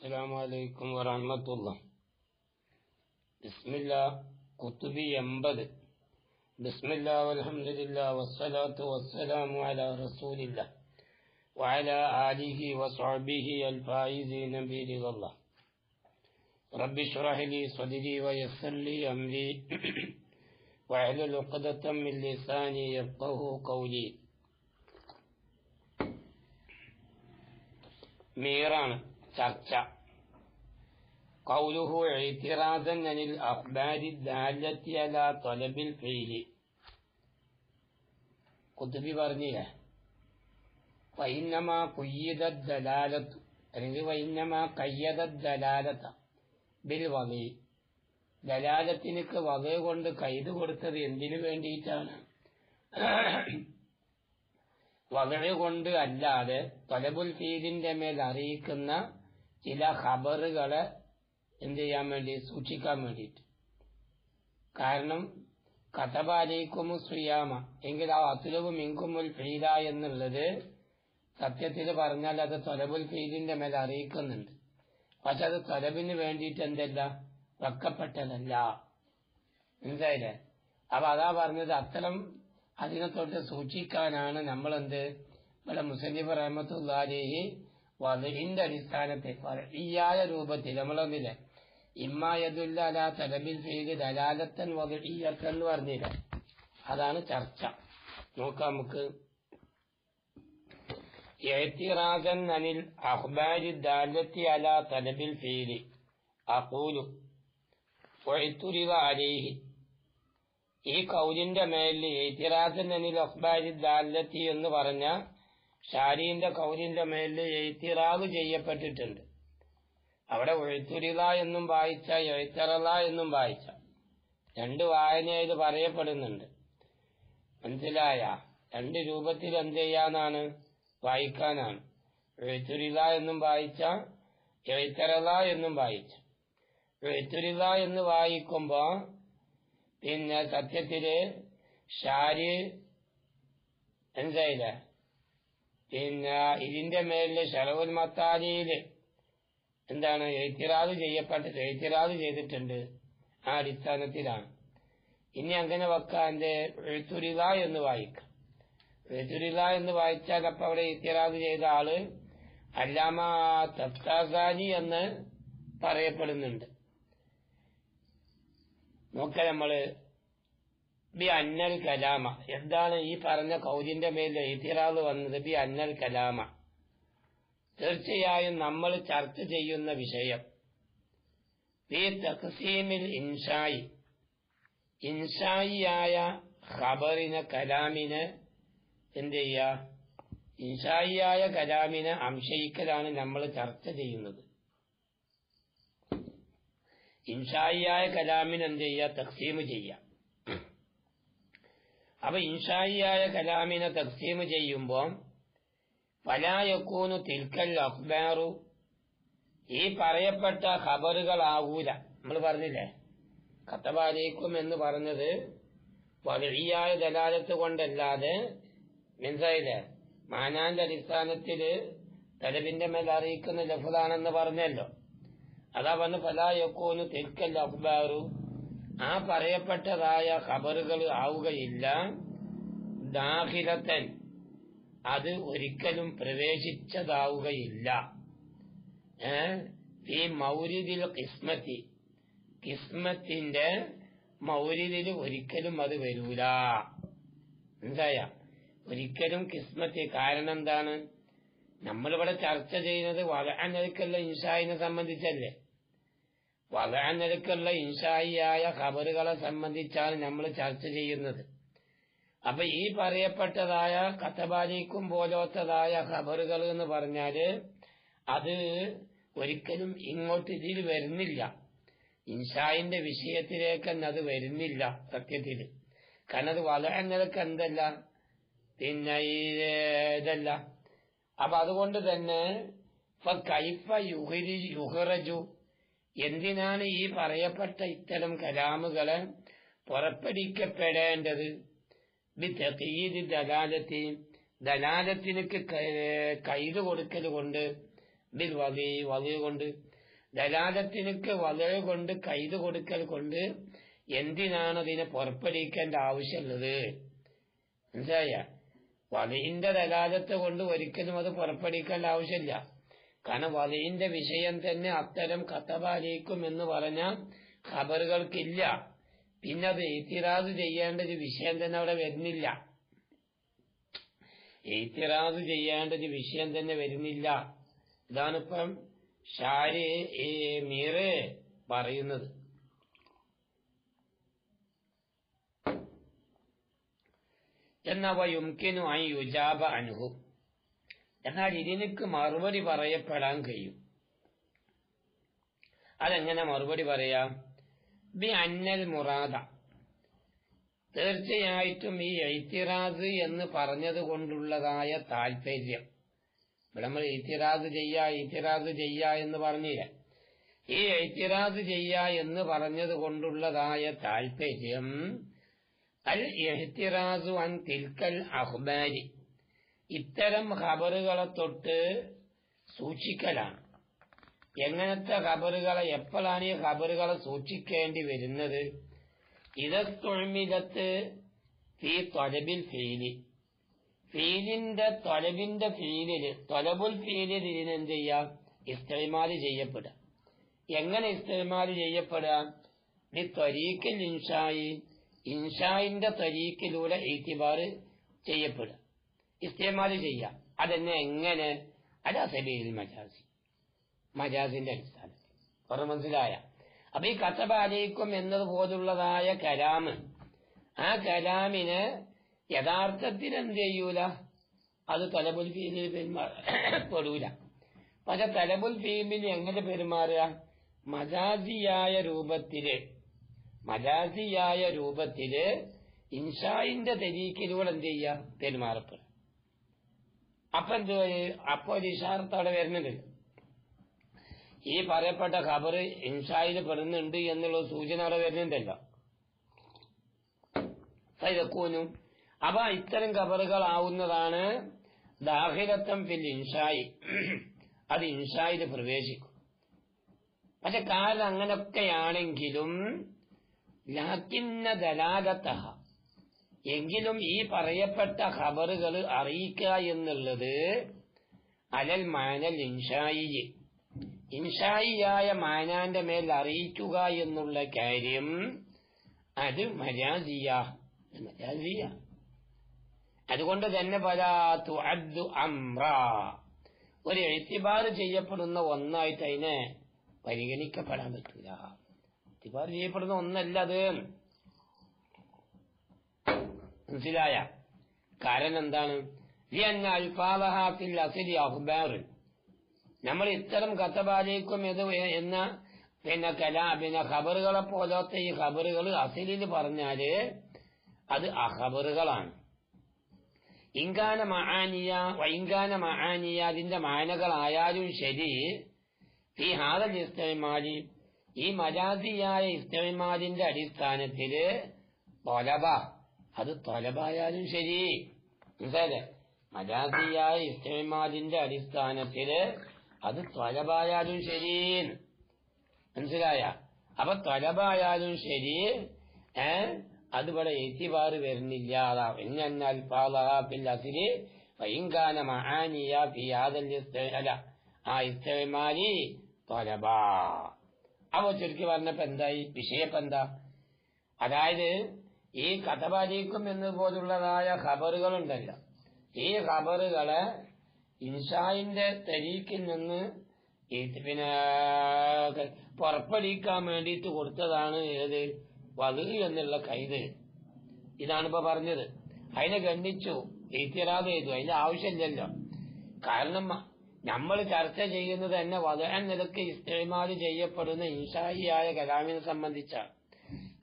السلام عليكم ورحمة الله. بسم الله. കുത്തുബി 80. بسم الله والحمد لله والصلاة والسلام على رسول الله وعلى آله وصحبه الفائزين برضا الله. رب اشرح لي صدري ويسر لي أمري واحلل عقدة من لساني يفقهوا قولي. മീറാണ് ചർച്ച. قوله اعتراضا عن الأخبار الدالة على طلب الفعل. കുത്തുബി പറഞ്ഞില്ലേ, വൈന്നമാ കുയ്യിദത് ദലാലത്തു അല്ലെങ്കിൽ വൈന്നമാ കയ്യദത് ദലാലത ബിൽ വഗി. ദലാലത്തിനക്ക് വഗ കൊണ്ട് കൈത് കൊടുത്തത് എന്തിനു വേണ്ടിയിട്ടാണ്? വഗ കൊണ്ട് അല്ലാതെ തൊലബുൽ ഫീലിന്റെ മേൽ അറിയിക്കുന്ന ചില ഖബറുകളെ എന്ത് ചെയ്യാൻ വേണ്ടി, സൂക്ഷിക്കാൻ വേണ്ടിയിട്ട്. കാരണം കതബാലൈക്കുമു സിയാമ എങ്കിൽ ആ അത്ലബു മിൻകുമുൽ ഫീല എന്നുള്ളത് സത്യത്തിൽ പറഞ്ഞാൽ അത് തൊലബുൽ ഫീലിന്റെ മേൽ അറിയിക്കുന്നുണ്ട്. പക്ഷെ അത് തൊലബിന് വേണ്ടിയിട്ട് എന്തല്ല, വെക്കപ്പെട്ടതല്ല. മനസ്സിലായില്ലേ? അപ്പൊ അതാ പറഞ്ഞത്, അത്തരം അതിനെ തൊട്ട് സൂക്ഷിക്കാനാണ് നമ്മളെന്ത് ഇവിടെ മുസന്നിഫ് റഹ്മത്തുള്ളാഹി അലൈഹി വദഇന്റെ അടിസ്ഥാനത്തിൽ വദഇയായ രൂപത്തിൽ നമ്മളൊന്നില്ലേ ഇമ്മാ യദുല്ല അലാ തലബിൽ ഫീലി ദലാലത്തൻ വദഇയ്യത്തൻ എന്ന് പറഞ്ഞില്ല. അതാണ് ചർച്ച. നോക്കാം നമുക്ക്. ഇഅ്തിറാസൻ അനിൽ അഖ്ബാരി ദാലത്തി അലാ തലബിൽ ഫീലി അഖൂലു വഇതുരിദ അലൈഹി. ഈ കൗലിന്റെ മേലിൽ ഇഅ്തിറാസൻ അനിൽ അഖ്ബാരി ദാലത്തി എന്ന് പറഞ്ഞ ഷാരിന്റെ കൗലിന്റെ മേലിൽ ഇഅ്തിറാദ് ചെയ്യപ്പെട്ടിട്ടുണ്ട്. അവിടെ ഉഴുത്തുരിത എന്നും വായിച്ച എഴുത്തറല എന്നും വായിച്ച രണ്ട് വായനയിൽ പറയപ്പെടുന്നുണ്ട്. മനസ്സിലായ? രണ്ട് രൂപത്തിൽ എന്ത് ചെയ്യാനാണ്, വായിക്കാനാണ്. എഴുത്തുരിത എന്നും വായിച്ച, എഴുത്തറല എന്നും വായിച്ച. എഴുത്തുരിത എന്ന് വായിക്കുമ്പോ പിന്നെ സത്യത്തില് ഷാരി എന്തായില്ല, പിന്നെ ഇതിന്റെ മേലില് ശറഉൽ മത്താലിയില് എന്താണ് ഇഅ്തിറാദ് ഇഅ്തിറാദ് ചെയ്തിട്ടുണ്ട്. ആ അടിസ്ഥാനത്തിലാണ്. ഇനി അങ്ങനെ വെക്കാന്റെ എഴുത്തുരിത എന്ന് വായിക്കാം. എഴുത്തുരിത എന്ന് വായിച്ചാൽ അപ്പൊ അവിടെ ഇഅ്തിറാദ് ചെയ്ത ആള് അല്ലാമ തഫ്താസാനി എന്ന് പറയപ്പെടുന്നുണ്ട്. നോക്ക നമ്മള് ബി അന്നൽ കലാമ. എന്താണ് ഈ പറഞ്ഞ കൗലിന്റെ മേൽ ഇഅ്തിറാദ് വന്നത്? ബി അന്നൽ കലാമ, തീർച്ചയായും നമ്മൾ ചർച്ച ചെയ്യുന്ന വിഷയം ഈ തഖ്സീമിൽ ഇൻഷായി, ഇൻഷായിയായ ഖബറിനെ കലാമിനെ എന്ത് ചെയ്യുക, ഇൻഷായിയായ കലാമിനെ അംശയിക്കലാണ് നമ്മൾ ചർച്ച ചെയ്യുന്നത്. ഇൻഷായിയായ കലാമിന് എന്ത് ചെയ്യുക, തഖ്സീം ചെയ്യുക. അപ്പൊ ഇൻഷായിയായ കലാമിനെ തഖ്സീം ചെയ്യുമ്പോൾ ഫലാ യകൂനു തിൽക്കൽ അഖ്ബാറു, ഈ പറയപ്പെട്ട ഖബറുകളാകൂല. നമ്മൾ പറഞ്ഞില്ലേ കതബാലൈക്കും എന്ന് പറഞ്ഞത് വദഇയായ ദലാലത്ത് കൊണ്ടല്ലാതെ, മനസ്സിലായില്ലേ, മാനാന്റെ അടിസ്ഥാനത്തില് തലബിന്റെ മേൽ അറിയിക്കുന്ന ലഫ്ളാണെന്ന് പറഞ്ഞല്ലോ. അതാ പറഞ്ഞു ഫലാ യകൂനു തിൽക്കൽ അഖ്ബാറു, ആ പറയപ്പെട്ടതായ ഖബറുകൾ ആവുകയില്ല ദാഖിലത്തൻ, അത് ഒരിക്കലും പ്രവേശിച്ചതാവുകയില്ല. ഈ മൗരിദിൽ കിസ്മത്തി, കിസ്മത്തിന്റെ മൗരിദിൽ ഒരിക്കലും അത് വരൂല. എന്തായ ഒരിക്കലും കിസ്മത്തി. കാരണം എന്താണ്, നമ്മളിവിടെ ചർച്ച ചെയ്യുന്നത് വദഅനൽക്കുള്ള ഇൻഷായിനെ സംബന്ധിച്ചല്ലേ. വദഅനൽക്കുള്ള ഇൻഷായിയായ ഖബറുകളെ സംബന്ധിച്ചാണ് നമ്മൾ ചർച്ച ചെയ്യുന്നത്. അപ്പൊ ഈ പറയപ്പെട്ടതായ കതബാലൈക്കും പോലത്തതായ ഖബറുകൾ എന്ന് പറഞ്ഞാല് അത് ഒരിക്കലും ഇങ്ങോട്ട് ഇതിൽ വരുന്നില്ല. ഇൻഷായിന്റെ വിഷയത്തിലേക്ക് തന്നെ അത് വരുന്നില്ല സത്യത്തില്. കാരണം അത് വദഅനൽക്ക് എന്തല്ല, പിന്നെ ഇതല്ല. അപ്പൊ അതുകൊണ്ട് തന്നെ ഫകൈഫ യുഖ്റജു, എന്തിനാണ് ഈ പറയപ്പെട്ട ഇത്തരം കലാമുകളെ പുറപ്പെടുവിക്കപ്പെടേണ്ടത്? ബിതഖീദി ദലാലത്തി, ദലാലത്തിനക്ക് കൈത് കൊടുക്കൽ കൊണ്ട് ബിൽ വലി കൊണ്ട്. ദലാലത്തിനക്ക് വലയ കൊണ്ട് കൈത് കൊടുക്കൽ കൊണ്ട് എന്തിനാണ് അതിനെ പുറപ്പെടുവിക്കേണ്ട ആവശ്യമുള്ളത്? മനസ്സിലായ? വലയിന്റെ ദലാലത്ത് കൊണ്ട് ഒരിക്കലും അത് പുറപ്പെടുവിക്കേണ്ട ആവശ്യമില്ല. കാരണം വലയിന്റെ വിഷയം തന്നെ അത്തരം കതബാലയിക്കും എന്ന് പറഞ്ഞ ഖബറുകൾക്കില്ല. പിന്നെ അത് ഇത്തിറാദ് ചെയ്യേണ്ട ഒരു വിഷയം തന്നെ അവിടെ വരുന്നില്ല. ഇത്തിറാദ് ചെയ്യേണ്ട ഒരു വിഷയം തന്നെ വരുന്നില്ല. ഇതാണിപ്പം ഷാരി മീറ് പറയുന്നത്. എന്നവയുംകിനു അൻ യുജാബ അൻഹു, എന്നാൽ ഇതിനക്ക് മറുപടി പറയപ്പെടാൻ കഴിയും. അതെങ്ങനെ മറുപടി പറയാം? ബി അന്നൽ മുറാദ, തീർച്ചയായിട്ടും ഈ ഇത്തിറാദ് എന്ന് പറഞ്ഞത് കൊണ്ടുള്ളതായ താല്പര്യം. ഇവിടെ നമ്മൾ ഇത്തിറാദ് ചെയ്യാ എന്ന് പറഞ്ഞില്ല. ഈ ഇത്തിറാദ് എന്ന് പറഞ്ഞത് കൊണ്ടുള്ളതായ താല്പര്യം അൽ ഇഹ്തിറാസു അൻ തിൽക്കൽ അഖ്ബാരി, ഇത്തരം ഖബറുകളെ തൊട്ട് സൂക്ഷിക്കലാണ്. എങ്ങനത്തെ ഖബറുകളെ, എപ്പോഴാണ് ഈ ഖബറുകളെ സൂക്ഷിക്കേണ്ടി വരുന്നത്? ഇദസ്തുഅ്മിലത്ത് ഫീ ത്വലബിൽ ഫീലി, ഫീലിന്റെ ത്വലബിന്റെ ഫീലില്, ത്വലബുൽ ഫീലിൽ ഇതിനെന്ത് ചെയ്യാം? ഇസ്തിമാല് ചെയ്യപ്പെടുക. എങ്ങനെ ഇസ്തിമാല് ചെയ്യപ്പെടുക? ഈ ത്വരീഖിൽ ഇൻഷായി, ഇൻഷായിന്റെ ത്വരീഖിലൂടെ ഇഅ്തിബാറ് ചെയ്യപ്പെടുക, ഇസ്തിമാല് ചെയ്യാം. അതെന്നെ എങ്ങനെ? അലാ സബീലിൽ മജാസി, മജാസിന്റെ അടിസ്ഥാനത്തിൽ. അവർ മനസ്സിലായ? അപ്പൊ ഈ കതബ അലൈക്കും എന്നതുപോലുള്ളതായ കലാമ്, ആ കലാമിന് യഥാർത്ഥത്തിൽ എന്ത് ചെയ്യൂല? അത് തലബുൽ ഫീലിൽ പെടൂല. പക്ഷെ തലബുൽ ഫീലിൽ എങ്ങനെ പെരുമാറുക? മജാസിയായ രൂപത്തില് ഇൻഷായിന്റെ തരീക്കിലൂടെ എന്ത് ചെയ്യുക? പെരുമാറപ്പെടുക. അപ്പൊ ഒരു ഇഷാറത്ത് അവിടെ വരുന്നുണ്ട്. ഈ പറയപ്പെട്ട ഖബറ് ഇൻഷായിൽ പെടുന്നുണ്ട് എന്നുള്ള സൂചന അവിടെ വരുന്നുണ്ടല്ലോ. ഇതൊക്കൂനും അപ്പൊ ഇത്തരം ഖബറുകളാവുന്നതാണ് ദാഖിലത്തം ഫിൽ ഇൻഷായി, അത് ഇൻഷായിൽ പ്രവേശിക്കും. പക്ഷെ കാരണം അങ്ങനൊക്കെയാണെങ്കിലും ലാകിന്ന ദലാലതഹ, എങ്കിലും ഈ പറയപ്പെട്ട ഖബറുകൾ അറിയിക്കുക എന്നുള്ളത് അലൽ മാനൽ ഇൻഷായി, ഇൻഷായിയായ മാനാന്റെ മേൽ അറിയിക്കുക എന്നുള്ള കാര്യം അത് മജാസിയ. അതുകൊണ്ട് തന്നെ ഫലാ തുഅദ്ദു അംറ, ഒരു ഇഅ്തിബാർ ചെയ്യപ്പെടുന്ന ഒന്നായിട്ട് അതിനെ പരിഗണിക്കപ്പെടാൻ പറ്റൂല. ഇഅ്തിബാർ ചെയ്യപ്പെടുന്ന ഒന്നല്ല അത്. മനസ്സിലായ? കാരണം എന്താണ്? ലിഅന്ന അൽഫാദഹ ഫിൽ അസ്ലി അഖ്ബാർ, നമ്മൾ ഇത്തരം കതബാലയിക്കും എന്ന പിന്നെ ഖബറുകളെ പോലത്തെ ഈ ഖബറുകൾ അസ്ലിൽ പറഞ്ഞാല് അത് അഖബറുകളാണ്. ഇൻകാന മആനിയ, അതിന്റെ മാനകളായാലും ശരി, ഈ ഹാദൽ ഇസ്തിമാലി, ഈ മജാസിയായ ഇസ്തിമാലിന്റെ അടിസ്ഥാനത്തില് തൊലബ, അത് തൊലബായാലും ശരി. മനസ്സിലായില്ലേ? മജാസിയായ ഇസ്തിമാലിന്റെ അടിസ്ഥാനത്തില് അത് തൊലബായാലും ശരി. മനസ്സിലായ? അപ്പൊ തൊലബായാലും ശരി, അതിവിടെ ഇഅ്തിബാർ വരുന്നില്ല. അപ്പൊ ചുരുക്കി പറഞ്ഞപ്പോ എന്തായി? വിഷയപ്പെന്താ? അതായത് ഈ കതബാലിക്കും എന്നതുപോലുള്ളതായ ഖബറുകളുണ്ടല്ലോ, ഈ ഖബറുകളെ ഇൻഷായിന്റെ തരീക്കിൽ നിന്ന് പിന്നെ പുറപ്പെടുവിക്കാൻ വേണ്ടിയിട്ട് കൊടുത്തതാണ് ഏത്? വലു എന്നുള്ള കൈത്. ഇതാണിപ്പോ പറഞ്ഞത്. അതിനെ ഗണ്ണിച്ചു, ഇത്തിറാദ് ചെയ്തു. അതിന്റെ ആവശ്യമില്ലല്ലോ. കാരണം നമ്മൾ ചർച്ച ചെയ്യുന്നത് തന്നെ വലഅൻ നിലക്ക് ഇസ്തിമാല് ചെയ്യപ്പെടുന്ന ഇൻഷായിയായ കലാമിനെ സംബന്ധിച്ചാണ്.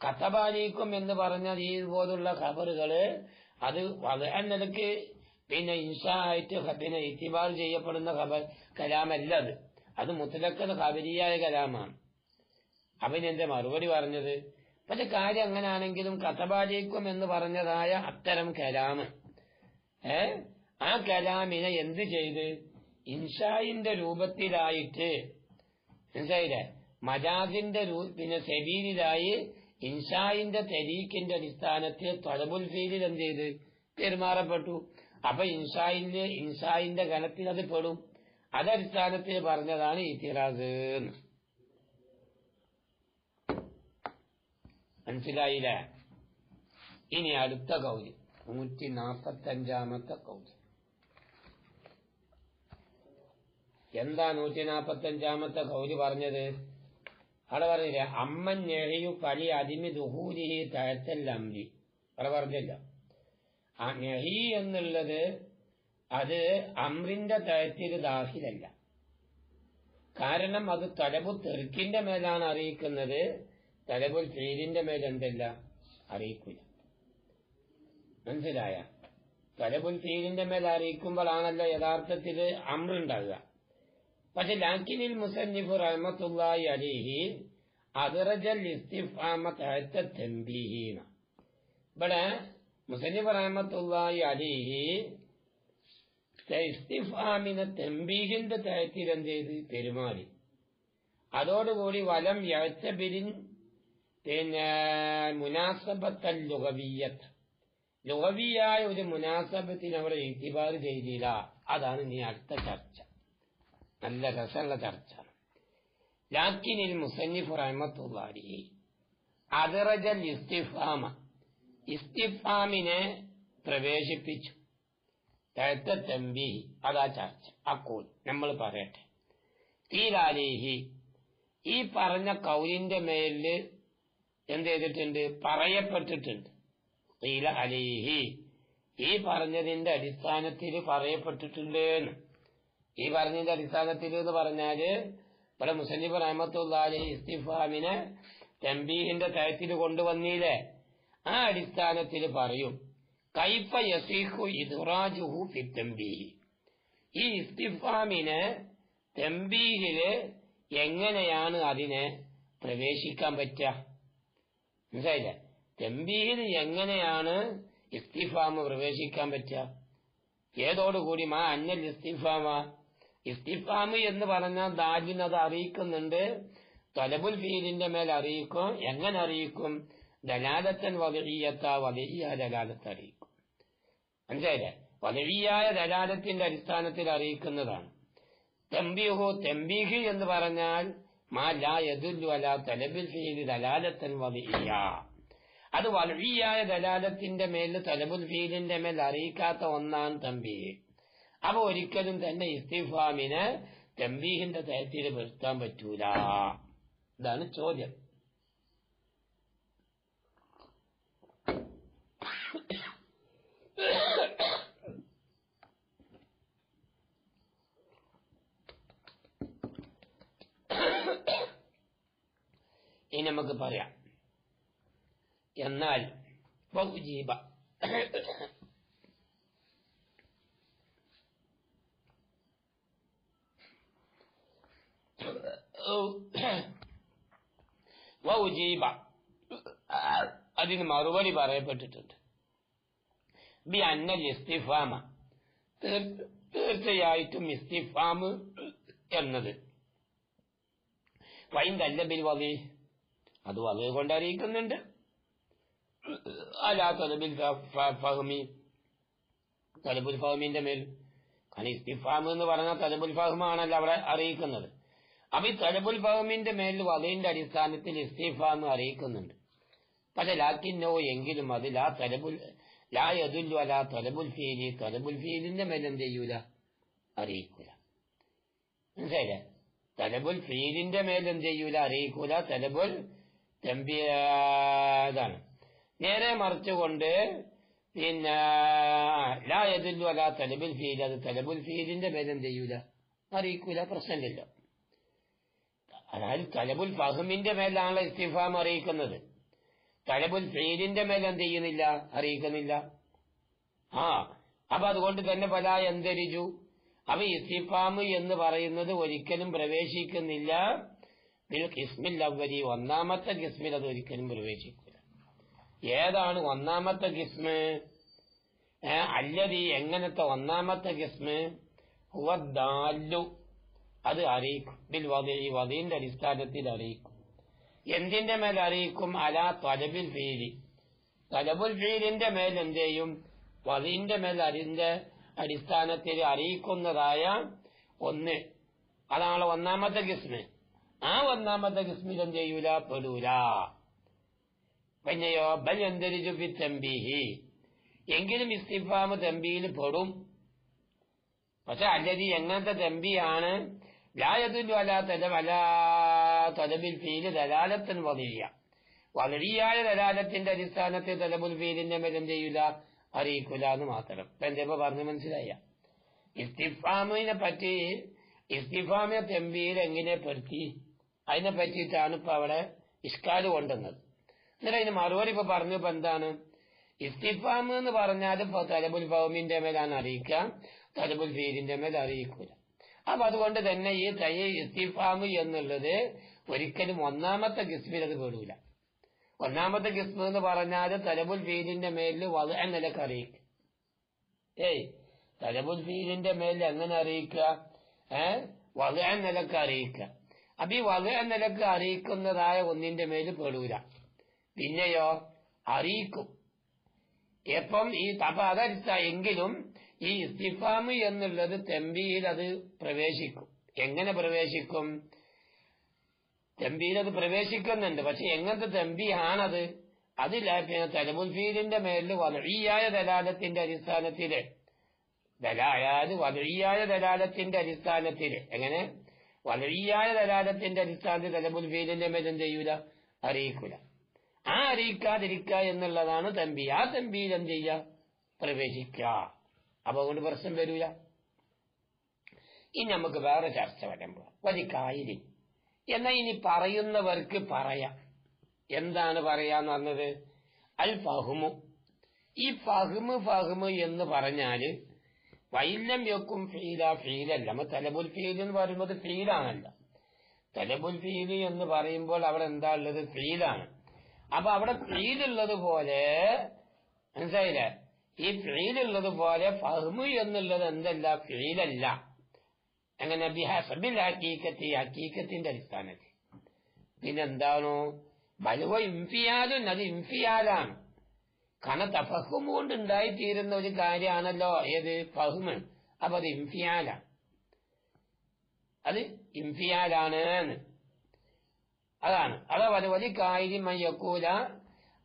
കതബാലിക്കും എന്ന് പറഞ്ഞാൽ ഈ പോലുള്ള ഖബറുകള് അത് വലഅൻ നിലക്ക് പിന്നെ ഇൻഷാ ആയിട്ട് പിന്നെ ഇത്തിബാർ ചെയ്യപ്പെടുന്ന കലാമല്ല. അത് മുത്തലക്കൽ ഖബരിയായ കലാമാണ്. അവനെന്റെ മറുപടി പറഞ്ഞത്, പക്ഷെ കാര്യം അങ്ങനാണെങ്കിലും കതബാലിക്കും എന്ന് പറഞ്ഞതായ അത്തരം കലാമ്, ആ കലാമിനെ എന്ത് ചെയ്ത്? ഇൻഷായിന്റെ രൂപത്തിലായിട്ട് മനസ്സിലായില്ലേ, മജാസിന്റെ പിന്നെ സെബീലിലായി ഇൻഷായിന്റെ തെരീക്കിന്റെ അടിസ്ഥാനത്തിൽ ത്വലബുൽ ഫീലിൽ എന്ത് ചെയ്ത് പെരുമാറപ്പെട്ടു. അപ്പൊ ഇൻഷായിന്റെ ഗണത്തിൽ അത് പെടും. അതടിസ്ഥാനത്തിൽ പറഞ്ഞതാണ് ഇത്തിറാസ്. മനസ്സിലായില്ലേ? ഇനി അടുത്ത കൗല് 145-ാമത്തെ കൗല്. എന്താ 145-ാമത്തെ കൗല് പറഞ്ഞത്? അവിടെ പറഞ്ഞില്ല അമ്മൻ നെഹിയു കളി അതിന് ദുഹൂലി തഴത്തല്ലി. അവിടെ പറഞ്ഞില്ല ആ നെഹി എന്നുള്ളത് അത് അമ്രിന്റെ തഴത്തിൽ ദാഹിലല്ല. കാരണം അത് തലബു തെർക്കിന്റെ മേലാണ് അറിയിക്കുന്നത്, തലബുൽ ഫീലിന്റെ മേൽ എന്തല്ല അറിയിക്കില്ല. മനസ്സിലായ? തലബുൽ ഫീലിന്റെ മേൽ അറിയിക്കുമ്പോഴാണല്ലോ യഥാർത്ഥത്തിൽ അമ്രുണ്ടാകുക. പക്ഷെ ലാക്കിനിൽ മുസന്നിഫു റഹ്മത്തുള്ളാഹി അലൈഹി അദ്റജൽ ഇസ്തിഫ്ഹാമ തഅത്ത തൻബീഹീന. ഇവിടെ മുസന്നിഫ് റഹ്മത്തുള്ളാഹി അലൈഹി ഇസ്തിഫ്ഹാമിനെ തൻബീഹിന്റെ തഅത്തിൽ എന്ത് ചെയ്ത് പെരുമാറി. അതോടുകൂടി വലം യഅ്തബിരിൻ പിന്നെ മുനാസബത്തൽ ലുഗവിയ്യത്ത്, ലുഗവിയായ ഒരു മുനാസബത്തിന് അവിടെ ഇഅ്തിബാർ ചെയ്തില്ല. അതാണ് നീ അടുത്ത ചർച്ച. നല്ല രസമുള്ള ചർച്ച. ലാക്കിനിൽ മുസന്നിഫ് റഹ്മത്തുള്ളാഹി അദ്റജൽ ഇസ്തിഫ്ഹാമ, ഇസ്തിഫ്ഹാമിനെ പ്രവേശിപ്പിച്ചു. തഅത്ത തൻബീഹ്, അതാ ചർച്ച. അക്കോൾ നമ്മൾ പറയട്ടെ. ഖീലാലിഹി, ഈ പറഞ്ഞ കൗലിന്റെ മേലില് എന്ത് ചെയ്തിട്ടുണ്ട്? പറയപ്പെട്ടിട്ടുണ്ട്. ഖീല അലൈഹി, ഈ പറഞ്ഞതിന്റെ അടിസ്ഥാനത്തിൽ പറയപ്പെട്ടിട്ടുണ്ട്. ഈ പറഞ്ഞതിന്റെ അടിസ്ഥാനത്തിൽ എന്ന് പറഞ്ഞാല് ഇവിടെ മുസന്നിഫ് റഹ്മത്തുള്ളാഹി ഇസ്തിഫ്ഹാമിനെ തൻബീഹിന്റെ തഅത്തിൽ കൊണ്ടുവന്നില്ലേ, ആ അടിസ്ഥാനത്തിൽ പറയും കൈഫ യസീഹു ഇദ്റാജുഹു ഫി തൻബീഹ്, ഈ ഇസ്തിഫ്ഹാമിനെ തൻബീഹില് എങ്ങനെയാണ് അതിനെ പ്രവേശിക്കാൻ പറ്റുക? മനസ്സിലായില്ലേ? തൻബീഹിൽ എങ്ങനെയാണ് ഇസ്തിഫാം പ്രവേശിക്കാൻ പറ്റുക? ഏതോടുകൂടി മാ അന്നൽ ഇസ്തിഫാമ, ഇസ്തിഫാം എന്ന് പറഞ്ഞാൽ ദാലിന് അത് അറിയിക്കുന്നുണ്ട്, തലബുൽ ഫീലിന്റെ മേൽ അറിയിക്കും. എങ്ങനെ അറിയിക്കും? ദലാലത്തൻ വദഇയ്യത്ത, വദഇയ്യ ദലാലത്ത് അറിയിക്കും. മനസ്സിലായില്ലേ? വദഇയ്യായ ദലാലത്തിന്റെ അടിസ്ഥാനത്തിൽ അറിയിക്കുന്നതാണ്. തൻബീഹു, തൻബീഹ് എന്ന് പറഞ്ഞാൽ മാ ലാ യദുല്ലു അലാ തലബുൽ ഫീലി ദലാലത്തൻ വദഇയ്യ, അത് വദഇയ്യായ ദലാലത്തിന്റെ മേൽ തലബുൽ ഫീലിന്റെ മേൽ അറിയിക്കാത്ത ഒന്നാണ് തൻബീഹ്. അപ്പൊ ഒരിക്കലും തന്നെ ഇസ്തിഫാമിനെ തൻബീഹിന്റെ തഅത്തിൽ പെടുത്താൻ പറ്റൂല. ഇതാണ് ചോദ്യം. ഇനി നമുക്ക് പറയാം. എന്നാൽ വഉജീബ, വഉജീബ, അതിന് മറുപടി പറയപ്പെട്ടിട്ടുണ്ട്. ബി അന്നൽ ഇസ്തിഫാമ, തീർച്ചയായിട്ടും ഇസ്തിഫാം എന്നത് വൈന്ദല്ല ബിൽ വദി, അത് വദി കൊണ്ട് അറിയിക്കുന്നുണ്ട്. അലാ തലബിൽ ഫഹ്മി, തലബുൽ ഫഹ്മിന്റെ മേൽ. കാരണം ഇസ്തിഫാം എന്ന് പറഞ്ഞാൽ തലബുൽ ഫഹ്മാണല്ലോ അവിടെ അറിയിക്കുന്നത്. അപ്പൊ ഈ തലബുൽ ഫഹ്മിന്റെ മേൽ വദീന്റെ അടിസ്ഥാനത്തിൽ ഇസ്തിഫാം അറിയിക്കുന്നുണ്ട്. പക്ഷെ ലാക്കിന്നോ, എങ്കിലും അത് ലാ യദുല്ലു അലാ തലബുൽ ഫീലി, തലബുൽ ഫീലിന്റെ മേൽ എന്ത് ചെയ്യൂല? അറിയിക്കൂല. മനസ്സിലായില്ലേ? തലബുൽ ഫീലിന്റെ മേൽ എന്ത് ചെയ്യൂല? അറിയിക്കൂല. തലബുൽ തൻബീഹ് നേരെ മറിച്ചുകൊണ്ട് പിന്നെ ലാ യദുല്ലു അലാ തലബുൽ ഫീൽ, അത് തലബുൽ ഫീലിന്റെ മേൽ എന്ത് ചെയ്യൂല? അറിയിക്കൂല. പ്രശ്നമില്ലല്ലോ. അതായത് തലബുൽ ഫഹ്മിന്റെ മേലാണല്ലോ ഇസ്തിഫാം അറിയിക്കുന്നത്. തലബുൽ ഫീലിന്റെ മേൽ എന്ത് ചെയ്യുന്നില്ല? അറിയിക്കുന്നില്ല. അപ്പൊ അതുകൊണ്ട് തന്നെ പല എന്തരിച്ചു. അപ്പൊ ഇസ്തിഫാം എന്ന് പറയുന്നത് ഒരിക്കലും പ്രവേശിക്കുന്നില്ല ബിൽ ഖിസ്മിൽ അവ്വലി, ഒന്നാമത്തെ ഖിസ്മിൽ അത് ഒരിക്കലും പ്രവേശിക്കില്ല. ഏതാണ് ഒന്നാമത്തെ ഖിസ്മ്? അല്ലതി, എങ്ങനത്തെ ഒന്നാമത്തെ ഖിസ്മ്? ഹുവദ്ദാല്ലു അത് അറിയിക്കും. ബിൽ വദഇ വദഇന്റെ അടിസ്ഥാനത്തിൽ അറിയിക്കും. എന്തിന്റെ മേൽ അറിയിക്കും? അലാ തലബിൽ ഫീലി തലബുൽ ഫീലിന്റെ മേൽ എന്ത് ചെയ്യും? വദഇന്റെ മേൽ അതിന്റെ അടിസ്ഥാനത്തിൽ അറിയിക്കുന്നതായ ഒന്ന്. അതാണ് ഒന്നാമത്തെ കിസ്മ്. ആ ഒന്നാമത്തെ കിസ്മിൽ എന്ത് ചെയ്യൂല? പെടൂല. പിന്നെയോ ബൽ യന്തരിജു ഫി തംബീഹി എങ്കിലും ഇസ്തിഫാം തംബീഹിൽ പെടും. പക്ഷെ അല്ലതി എങ്ങനത്തെ തംബീഹാണ്? ലാ യദുല്ലു അലാ തലബിൽ ഫീല് ദലാലത്തൻ വദഇയ്യ വദഇയ്യായ ദലാലത്തിന്റെ അടിസ്ഥാനത്തിൽ തലബുൽ ഫീലിന്റെ മേൽ എന്ത് ചെയ്യൂല? അറിയിക്കൂല എന്ന് മാത്രം. ഇപ്പൊ എന്തേപ്പോ പറഞ്ഞു മനസ്സിലായ? ഇസ്തിഫാമിനെ പറ്റി ഇസ്തിഫാമിനെ തംബീഹിൽ എങ്ങനെ പെടുത്തി അതിനെ പറ്റിയിട്ടാണ് ഇപ്പൊ അവിടെ ഇഷ്കാല് കൊണ്ടുവന്നത്. എന്നിട്ട് അതിന് മറുപടി ഇപ്പൊ പറഞ്ഞപ്പോ എന്താണ്? ഇസ്തിഫാം എന്ന് പറഞ്ഞാൽ തലബുൽ ഫൗമിന്റെ മേലാണ് അറിയിക്കുക, തലബുൽ ഫീലിന്റെ മേൽ അറിയിക്കൂല. അപ്പൊ അതുകൊണ്ട് തന്നെ ഈ ഇസ്തിഫാം എന്നുള്ളത് ഒരിക്കലും ഒന്നാമത്തെ കിസ്മിൽ അത് പെടൂല. ഒന്നാമത്തെ കിസ്മ എന്ന് പറഞ്ഞാൽ തലബുൽ ഫീലിന്റെ മേലിൽ വദഅ നിലക്ക് അറിയിക്കുക. തലബുൽ ഫീലിന്റെ മേലിൽ എങ്ങനെ അറിയിക്കുക? വദഅ നിലക്ക് അറിയിക്കുക. അപ്പൊ ഈ വദഅ നിലക്ക് അറിയിക്കുന്നതായ ഒന്നിന്റെ മേൽ പെടൂല. പിന്നെയോ അറിയിക്കും എപ്പം ഈ തപ അതരിച്ച എങ്കിലും ഈ ഇസ്തിഫാം എന്നുള്ളത് തംബീഹിൽ അത് പ്രവേശിക്കും. എങ്ങനെ പ്രവേശിക്കും? തംബീഹിൽ അത് പ്രവേശിക്കുന്നുണ്ട്. പക്ഷെ എങ്ങനത്തെ തംബീഹാണത്? അതില്ല. പിന്നെ തലബുൽ ഫീലിന്റെ മേലിൽ വദഇയ്യായ ദലാലത്തിന്റെ അടിസ്ഥാനത്തില് വദഇയ്യായ ദലാലത്തിന്റെ അടിസ്ഥാനത്തില് എങ്ങനെ? വദഇയ്യായ ദലാലത്തിന്റെ അടിസ്ഥാനത്തിൽ തലബുൽ ഫീലിന്റെ മേൽ എന്ത് ചെയ്യൂല? അറിയിക്കൂല. ആ അറിയിക്കാതിരിക്കുക എന്നുള്ളതാണ് തംബീഹ്. ആ തംബീഹിൽ എന്ത് ചെയ്യുക? പ്രവേശിക്കുക. അപ്പൊ അതുകൊണ്ട് പ്രശ്നം വരൂല. ഇനി നമുക്ക് വേറെ ചർച്ച വരുമ്പോ വലിക്കായിരി എന്നാ ഇനി പറയുന്നവർക്ക് പറയാം. എന്താണ് പറയാന്ന് പറഞ്ഞത്? അൽ ഫഹ്മു. ഈ ഫഹ്മ് എന്ന് പറഞ്ഞാല് വൈലം യക്കും ഫീല ഫീലല്ല. തലബുൽ ഫീൽ എന്ന് പറയുമ്പോൾ ഫീലാണല്ലോ. തലബുൽ ഫീൽ എന്ന് പറയുമ്പോൾ അവിടെ എന്താ ഉള്ളത്? ഫീലാണ്. അപ്പൊ അവിടെ ഫീലുള്ളത് പോലെ മനസ്സിലായില്ലേ? ഈ ഫീലുള്ളത് പോലെ ഫഹ്മു എന്നുള്ളത് എന്തല്ല? ഫീലല്ല. അങ്ങനെ ബിഹസബിൽ ഹക്കീക്കത്തിന്റെ അടിസ്ഥാനത്തിൽ. പിന്നെന്താണോ? ബലുവ ഇംഫിയാലും അത് ഇംഫിയാലാണ്. കാരണം തഫഹും കൊണ്ട് ഉണ്ടായിത്തീരുന്ന ഒരു കാര്യമാണല്ലോ ഏത്? ഫഹ്മ്. അപ്പൊ അത് ഇംഫിയാലാണ്. അത് ഇംഫിയാലാണ്. അതാണ്. അതാ വലിയ കാര്യം യക്കൂല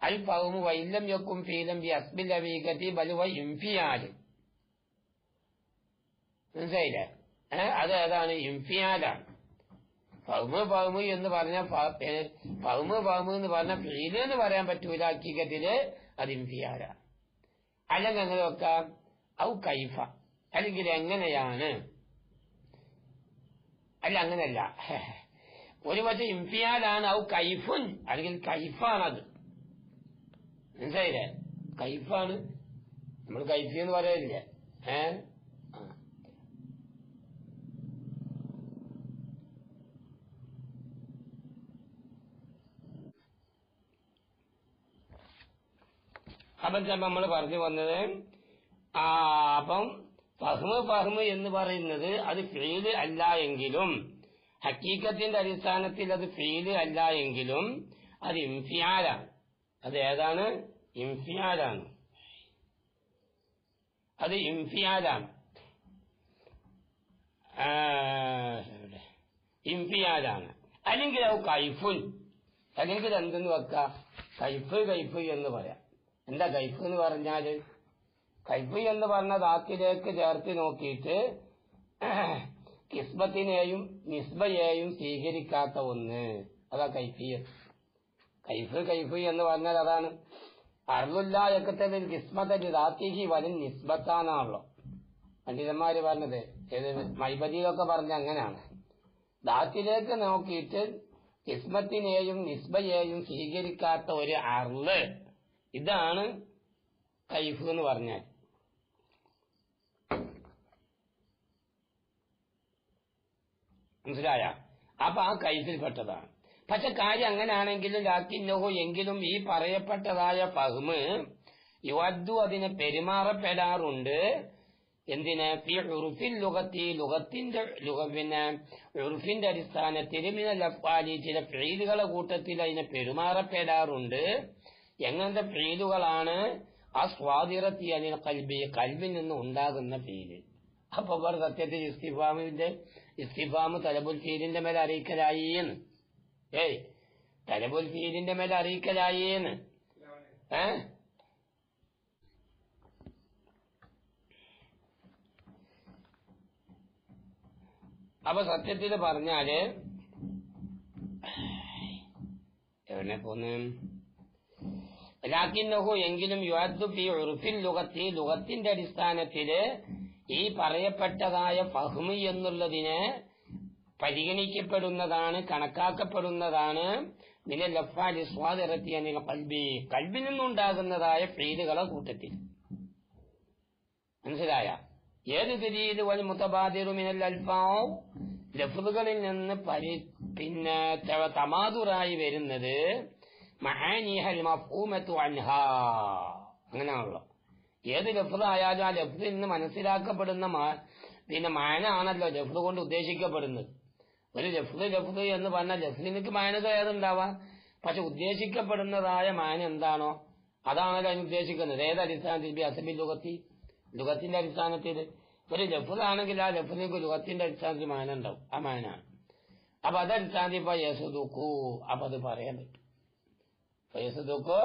അൽ ഫഹ്മു വൈലം യക്കും ഫീലം ബി അസ്ബിൽ ഹഖീഖത്തി ബലുവ ഇംഫിയാല്. മനസ്സിലായില്ലേ? അത് ഏതാണ്? ഇംഫിയാലാണ്. ഫഹ്മ് എന്ന് പറഞ്ഞ ഫഹ്മ് എന്ന് പറഞ്ഞ ഫീല് എന്ന് പറയാൻ പറ്റൂല. ഹഖീഖത്തില് അത് ഇംഫിയാലാണ്. അല്ലെങ്കിൽ അങ്ങനെ വെക്കാം ഔ കൈഫ, അല്ലെങ്കിൽ എങ്ങനെയാണ്. അല്ല അങ്ങനെയല്ല, ഒരു പക്ഷെ ഇംഫിയാലാണ്. ഔ കൈഫുൻ, അല്ലെങ്കിൽ കൈഫാണത്. മനസ്സിലായില്ലേ? കൈഫാണ്. നമ്മൾ കൈഫി എന്ന് പറയില്ലേ? അപ്പം നമ്മൾ പറഞ്ഞു വന്നത് അപ്പം ഫഹ്മ് എന്ന് പറയുന്നത് അത് ഫീല് അല്ല എങ്കിലും, ഹക്കീക്കത്തിന്റെ അടിസ്ഥാനത്തിൽ അത് ഫീല് അല്ല എങ്കിലും അത് ഇംഫിയാലാണ്. അത് ഏതാണ്? ഇംഫിയാലാണ്. അത് ഇംഫിയാലാണ്. ഇംഫിയാലാണ്. അല്ലെങ്കിൽ അത് കൈഫുൻ, അല്ലെങ്കിൽ എന്തെന്ന് വെക്കാം? കൈഫ് എന്ന് പറയാം. എന്താ കൈഫ് എന്ന് പറഞ്ഞാല്? കൈഫ് എന്ന് പറഞ്ഞ ദാത്തിലേക്ക് ചേർത്ത് നോക്കിയിട്ട് കിസ്ബത്തിനെയും നിസ്ബയെയും സ്വീകരിക്കാത്ത ഒന്ന്, അതാ കൈഫിയത്ത്. കൈഫ് എന്ന് പറഞ്ഞാൽ അതാണ്. അർലുല്ലായക്കത്തിൽ കിസ്മത്തിൽ ദാത്തിഹി വരും നിസ്ബത്താണല്ലോ പണ്ഡിതന്മാര് പറഞ്ഞത്. ഏത് മൈബദിയിലൊക്കെ പറഞ്ഞ അങ്ങനെയാണ്. ദാത്തിലേക്ക് നോക്കിയിട്ട് കിസ്മത്തിനെയും നിസ്ബയെയും സ്വീകരിക്കാത്ത ഒരു അർള്, ഇതാണ് കൈഫ് എന്ന് പറഞ്ഞാൽ. മനസ്സിലായ? അപ്പൊ ആ കൈഫിൽപ്പെട്ടതാണ്. പക്ഷെ കാര്യം അങ്ങനെയാണെങ്കിലും ലാക്കിന്നഹു, എങ്കിലും ഈ പറയപ്പെട്ടതായ ഫഹ്മ് യുവദ്ദു അതിനെ പെരുമാറപ്പെടാറുണ്ട്. എന്തിന് ഫി ഉറുഫിൻ ലുഗത്തി പിന്നെ ഉറുഫിന്റെ അടിസ്ഥാനത്തിൽ മിനൽ അഫ്ആലി ചില ഫീലുകളെ കൂട്ടത്തിൽ അതിനെ പെരുമാറപ്പെടാറുണ്ട്. എങ്ങനത്തെ ഫീലുകളാണ്? ആ സ്വാദിറത്തി അതിന് കൽബിൽ നിന്ന് ഉണ്ടാകുന്ന ഫീല്. അപ്പൊ സത്യത്തിൽ ഇസ്തിഫാമ് തലബുൽ ഫീലിന്റെ മേലെ അറിയിക്കലായി എന്ന്. തലബുൽ ഫീലിന്റെ മേലെ അറിയിക്കലായി എന്ന്. അപ്പൊ സത്യത്തിൽ പറഞ്ഞാല് എവിടെ പോന്ന് ലാക്കിന്നഹു എങ്കിലും യുഅദ്ദു ഫീ ഉർഫിൽ ലുഗത്തി ലുഗത്തിന്റെ അടിസ്ഥാനത്തില് ഈ പറയപ്പെട്ടതായ ഫഹ്മ് എന്നുള്ളതിനെ പരിഗണിക്കപ്പെടുന്നതാണ്, കണക്കാക്കപ്പെടുന്നതാണ് മിനൽ അഫ്ആലി സ്വാദിറത്തി അനിൽ ഖൽബി കൽബിൽ നിന്നുണ്ടാകുന്നതായ ഫീലുകളെ കൂട്ടത്തിൽ. മനസ്സിലായ? ഏത് ദലീല് വൽ മുതബാദിറു മിനൽ അൽഫാം ലഫ്ളുകളിൽ നിന്ന് പിന്നെ തമാദുറായി വരുന്നത് മഹാനിഹൽ മഫ്ഹൂമതു അൻഹാ അങ്ങനെയാണല്ലോ. ഏത് ലഫ്ള് ആയാലും ആ ലഫ്ളിൽ നിന്ന് മനസ്സിലാക്കപ്പെടുന്ന പിന്നെ മാന ആണല്ലോ ലഫ്ള് കൊണ്ട് ഉദ്ദേശിക്കപ്പെടുന്നത്. ഒരു ലഫ്ള് എന്ന് പറഞ്ഞാൽ ലഫ്ലിനക്ക് മാനത ഏതുണ്ടാവാം, പക്ഷെ ഉദ്ദേശിക്കപ്പെടുന്നതായ മാന എന്താണോ അതാണല്ലോ അതിന് ഉദ്ദേശിക്കുന്നത്. ഏത് അടിസ്ഥാനത്തിൽ? അസബിൽ ലുഗത്തിന്റെ അടിസ്ഥാനത്തിൽ. ഒരു ലഫ്ളാണെങ്കിൽ ആ ലഫ്ലിനക്ക് ലുഗത്തിന്റെ അടിസ്ഥാനത്തിൽ മാന ഉണ്ടാവും, ആ മാനാണ്. അപ്പൊ അതടിസ്ഥാനത്തിൽ ഇപ്പൊ യസുദുക്കു അപ്പൊ അത് പറയാൻ പറ്റും. യസുദുക്കു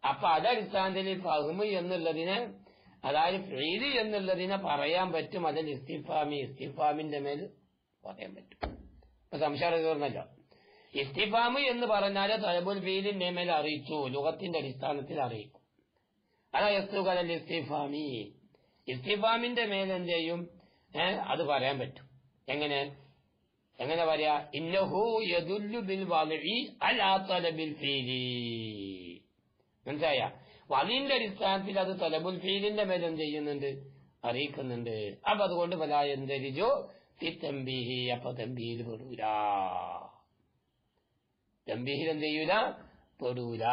അപ്പൊ അതടിസ്ഥാനത്തിൽ ഫഹ്മ് എന്നുള്ളതിനെ, അതായത് ഫീല് എന്നുള്ളതിനെ പറയാൻ പറ്റും. അതിൽ ഇസ്തിഫാമിന്റെ മേൽ പറയാൻ പറ്റും. ഇപ്പൊ സംശയം തീർന്നല്ലോ. ഇസ്തിഫാമ് എന്ന് പറഞ്ഞാല് തലബുൽ ഫീലിന്റെ മേൽ അറിയിച്ചു, ലുഗത്തിന്റെ അടിസ്ഥാനത്തിൽ അറിയിക്കും. അതാ യസ്തുകൽ ഇസ്തിഫാമി ഇസ്തിഫാമിന്റെ മേൽ എന്ത് ചെയ്യും? അത് പറയാൻ പറ്റും. എങ്ങനെ പറയാ? ഇന്നഹു യദുല്ലു ബിൽ വദഇ അലാ തലബിൽ ഫീലി. മനസ്സിലായ? വദിന്റെ അടിസ്ഥാനത്തിൽ അത് തലബുൽ ഫീലിന്റെ മേൽ എന്ത് ചെയ്യുന്നുണ്ട്? അറിയിക്കുന്നുണ്ട്. അപ്പൊ അതുകൊണ്ട് പലായന്തരിജോ തമ്പീഹി അപ്പൊ തമ്പീഹിൽ പെടൂല. തമ്പീഹിൽ എന്ത് ചെയ്യൂല? പെടൂല.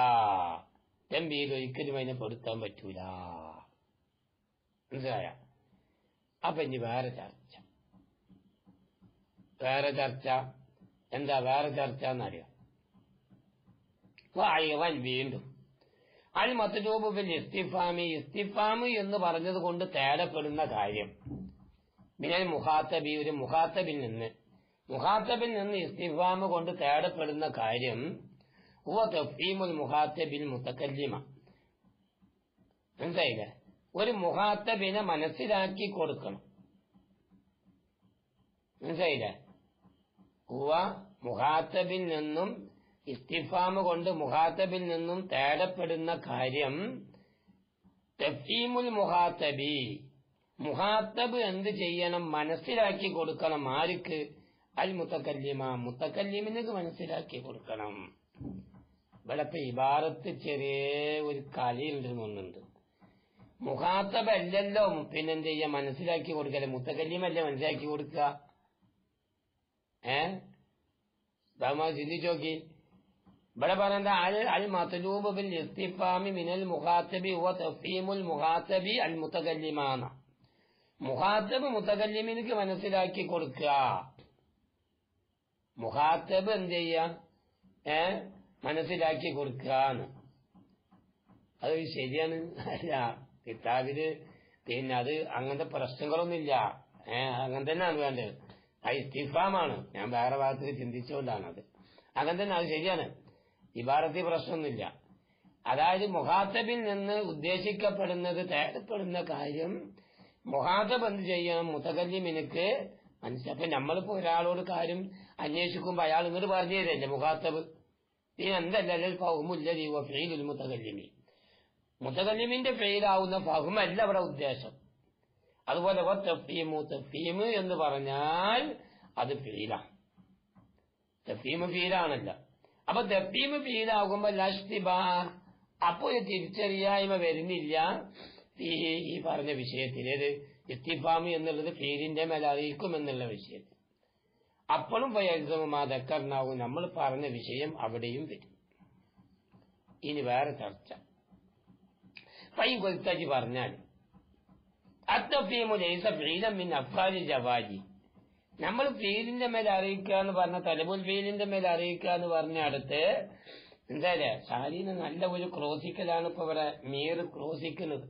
തമ്പീഹിൽ ഒരിക്കലും അതിനെ പെടുത്താൻ പറ്റൂല. മനസ്സിലായ? അപ്പൊ ഇനി വേറെ ചർച്ച എന്താ? വേറെ ചർച്ച എന്നറിയാം. വീണ്ടും അൽ മത്ലൂബു ബിൽ ഇസ്തിഫാമി എന്ന് പറഞ്ഞത് കൊണ്ട് തേടപ്പെടുന്ന കാര്യം മിനൽ മുഖാത്തബി ഒരു മുഖാത്തബിൽ നിന്ന് ഇസ്തിഫാമ് കൊണ്ട് തേടപ്പെടുന്ന കാര്യം ഹുവ തഫ്ഹീമുൽ മുഖാത്തബിൽ മുതകല്ലിമ. മനസ്സിലായില്ലേ? ഒരു മുഖാത്തബിനെ മനസ്സിലാക്കി കൊടുക്കണം. മനസ്സിലായില്ലേ? ഹുവ മുഖാത്തബിൽ നിന്നും ഇസ്തിഫാമ് കൊണ്ട് മുഖാത്തബിൽ നിന്നും തേടപ്പെടുന്ന കാര്യം തഫ്ഹീമുൽ മുഖാത്തബി മുഖാത്തബ് എന്ത് ചെയ്യണം? മനസ്സിലാക്കി കൊടുക്കണം. ആർക്ക്? അൽ മുത്തക്കല്ലിമിന് മനസ്സിലാക്കി കൊടുക്കണം. ഇവിടെ ഇപ്പൊ ഇബാറത്ത് ചെറിയ ഒരു കലയുണ്ടെന്നുണ്ട്. മുഖാത്തബ് അല്ലല്ലോ പിന്നെന്ത് ചെയ്യാ? മനസ്സിലാക്കി കൊടുക്കല്ലേ? മുത്തക്കല്ലിമല്ലേ മനസ്സിലാക്കി കൊടുക്കുക? ചിന്തിച്ചു നോക്കി. ഇവിടെ പറയുന്നത് അൽ മത്ലൂബ് ബിൽ ഇസ്തിഫാമി മിനൽ മുഖാത്തബി ഹുവ തഫ്ഹീമുൽ മുഖാത്തബി അൽ മുത്തകല്ലിമാന. മുഖാത്തബ് മുത്തകല്ലിമിന് മനസ്സിലാക്കി കൊടുക്കുക. മുഖാത്തബ് എന്ത് ചെയ്യാ? മനസ്സിലാക്കി കൊടുക്കാന്ന്. അത് ശരിയാണ്. അല്ല, കിതാബില് പിന്നെ അത് അങ്ങനത്തെ പ്രശ്നങ്ങളൊന്നുമില്ല. അങ്ങനെ തന്നെയാണ് വേണ്ടത്. അത് ഇസ്തിഫാമാണ്. ഞാൻ വേറെ ഭാഗത്ത് ചിന്തിച്ചുകൊണ്ടാണ് അത്. അങ്ങനെ തന്നെ, അത് ശരിയാണ്. ഇബാറത്തി പ്രശ്നമൊന്നുമില്ല. അതായത് മുഖാത്തബിൽ നിന്ന് ഉദ്ദേശിക്കപ്പെടുന്നത് തേടപ്പെടുന്ന കാര്യം മുഖാത്തബ് എന്ത് ചെയ്യണം? മുത്തകല്ലിമിനക്ക് മനസ്സിലാക്കി. അപ്പൊ നമ്മളിപ്പോ ഒരാളോട് കാര്യം അന്വേഷിക്കുമ്പോ അയാൾ ഇങ്ങോട്ട് പറഞ്ഞു തരല്ലേ മുഖാത്തബ്? ഇതിനെന്തല്ല ഫഹ്മുല്ലദി ഹുവ ഫീലുൽ മുതകല്ലിമി. മുതകല്ലിമിന്റെ ഫീലാവുന്ന ഫഹ്മല്ല ഇവിടെ ഉദ്ദേശം. അതുപോലെ തഫ്ഹീമ് എന്ന് പറഞ്ഞാൽ അത് ഫീലാണ്. തഫ്ഹീമ് ഫീലാണല്ലോ. അപ്പൊ തഫ്ഹീമ് ഫീലാകുമ്പോ ലഷ്തിബാ അപ്പൊ തിരിച്ചറിയായ്മ വരുന്നില്ല ഈ പറഞ്ഞ വിഷയത്തിൽ. ഏത്? ഇസ്തിഫാമ് എന്നുള്ളത് ഫീലിന്റെ മേൽ അറിയിക്കും എന്നുള്ള വിഷയത്തിൽ. അപ്പോഴും ദക്കർനാവും നമ്മൾ പറഞ്ഞ വിഷയം അവിടെയും വരും. ഇനി വേറെ ചർച്ച. ഫൈൻ കൊൽത്തജി പറഞ്ഞാൽ അത്തഫീമു ലൈസ ഫീലൻ മിൻ അഫ്ആലി ജവാരി. നമ്മൾ ഫീലിന്റെ മേൽ അറിയിക്കുക എന്ന് പറഞ്ഞ തലബുൽ ഫീലിന്റെ മേൽ അറിയിക്കുക എന്ന് പറഞ്ഞ അടുത്ത് എന്തായാലേ ഷാരിന് നല്ല ഒരു ക്രോസിക്കലാണ് ഇപ്പൊ ഇവിടെ മീർ ക്രോസിക്കുന്നത്.